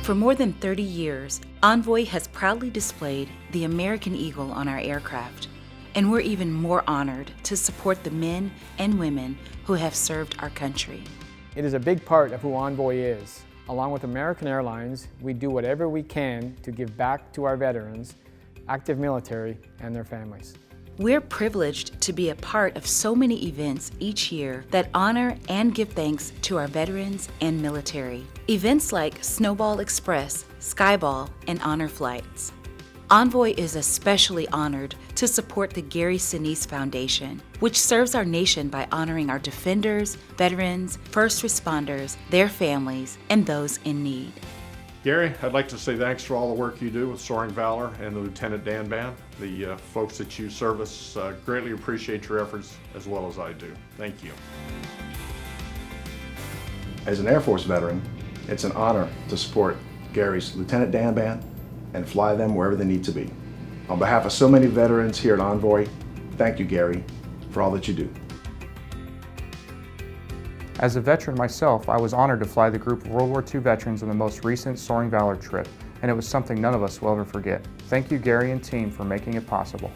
For more than 30 years, Envoy has proudly displayed the American Eagle on our aircraft, and we're even more honored to support the men and women who have served our country. It is a big part of who Envoy is. Along with American Airlines, we do whatever we can to give back to our veterans, active military, and their families. We're privileged to be a part of so many events each year that honor and give thanks to our veterans and military. Events like Snowball Express, Skyball, and Honor Flights. Envoy is especially honored to support the Gary Sinise Foundation, which serves our nation by honoring our defenders, veterans, first responders, their families, and those in need. Gary, I'd like to say thanks for all the work you do with Soaring Valor and the Lieutenant Dan Band. The folks that you service greatly appreciate your efforts as well as I do. Thank you. As an Air Force veteran, it's an honor to support Gary's Lieutenant Dan Band and fly them wherever they need to be. On behalf of so many veterans here at Envoy, thank you, Gary, for all that you do. As a veteran myself, I was honored to fly the group of World War II veterans on the most recent Soaring Valor trip, and it was something none of us will ever forget. Thank you, Gary and team, for making it possible.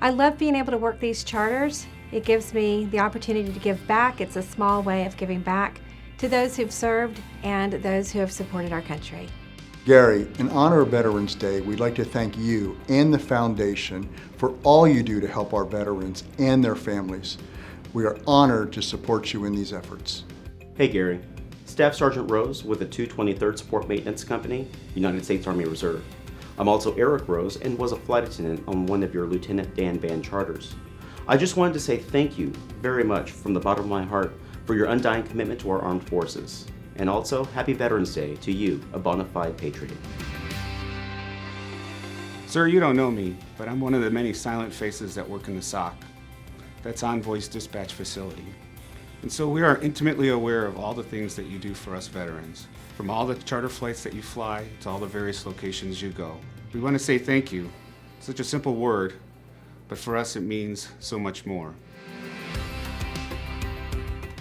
I love being able to work these charters. It gives me the opportunity to give back. It's a small way of giving back to those who've served and those who have supported our country. Gary, in honor of Veterans Day, we'd like to thank you and the Foundation for all you do to help our veterans and their families. We are honored to support you in these efforts. Hey Gary, Staff Sergeant Rose with the 223rd Support Maintenance Company, United States Army Reserve. I'm also Eric Rose and was a flight attendant on one of your Lieutenant Dan Band charters. I just wanted to say thank you very much from the bottom of my heart for your undying commitment to our armed forces. And also, Happy Veterans Day to you, a bona fide patriot. Sir, you don't know me, but I'm one of the many silent faces that work in the SOC. That's Envoy's dispatch facility. And so we are intimately aware of all the things that you do for us veterans, from all the charter flights that you fly to all the various locations you go. We want to say thank you. Such a simple word, but for us it means so much more.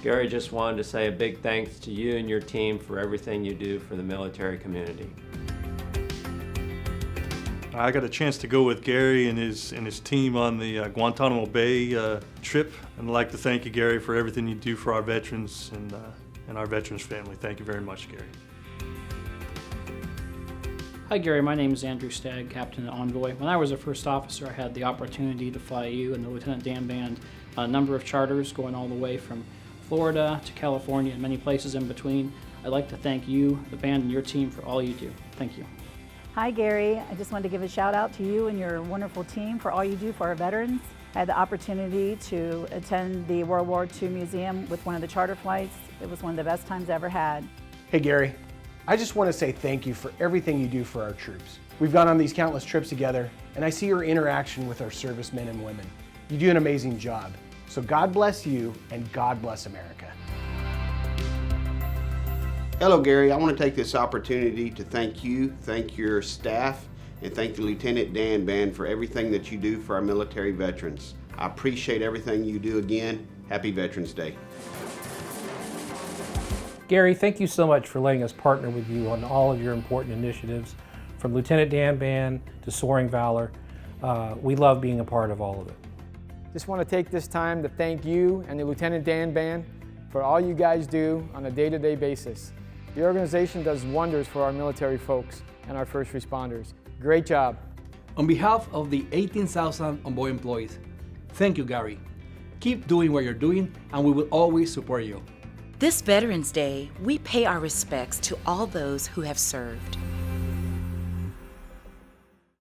Gary, just wanted to say a big thanks to you and your team for everything you do for the military community. I got a chance to go with Gary and his team on the Guantanamo Bay trip, and I'd like to thank you, Gary, for everything you do for our veterans and our veterans family. Thank you very much, Gary. Hi Gary, my name is Andrew Stagg, Captain at Envoy. When I was a first officer, I had the opportunity to fly you and the Lieutenant Dan Band a number of charters going all the way from Florida to California and many places in between. I'd like to thank you, the band, and your team for all you do. Thank you. Hi Gary, I just wanted to give a shout out to you and your wonderful team for all you do for our veterans. I had the opportunity to attend the World War II Museum with one of the charter flights. It was one of the best times I ever had. Hey Gary, I just want to say thank you for everything you do for our troops. We've gone on these countless trips together, and I see your interaction with our servicemen and women. You do an amazing job. So God bless you, and God bless America. Hello Gary, I want to take this opportunity to thank you, thank your staff, and thank the Lieutenant Dan Band for everything that you do for our military veterans. I appreciate everything you do again. Happy Veterans Day. Gary, thank you so much for letting us partner with you on all of your important initiatives, from Lieutenant Dan Band to Soaring Valor. We love being a part of all of it. Just want to take this time to thank you and the Lieutenant Dan Band for all you guys do on a day-to-day basis. The organization does wonders for our military folks and our first responders. Great job. On behalf of the 18,000 Envoy employees, thank you, Gary. Keep doing what you're doing, and we will always support you. This Veterans Day, we pay our respects to all those who have served.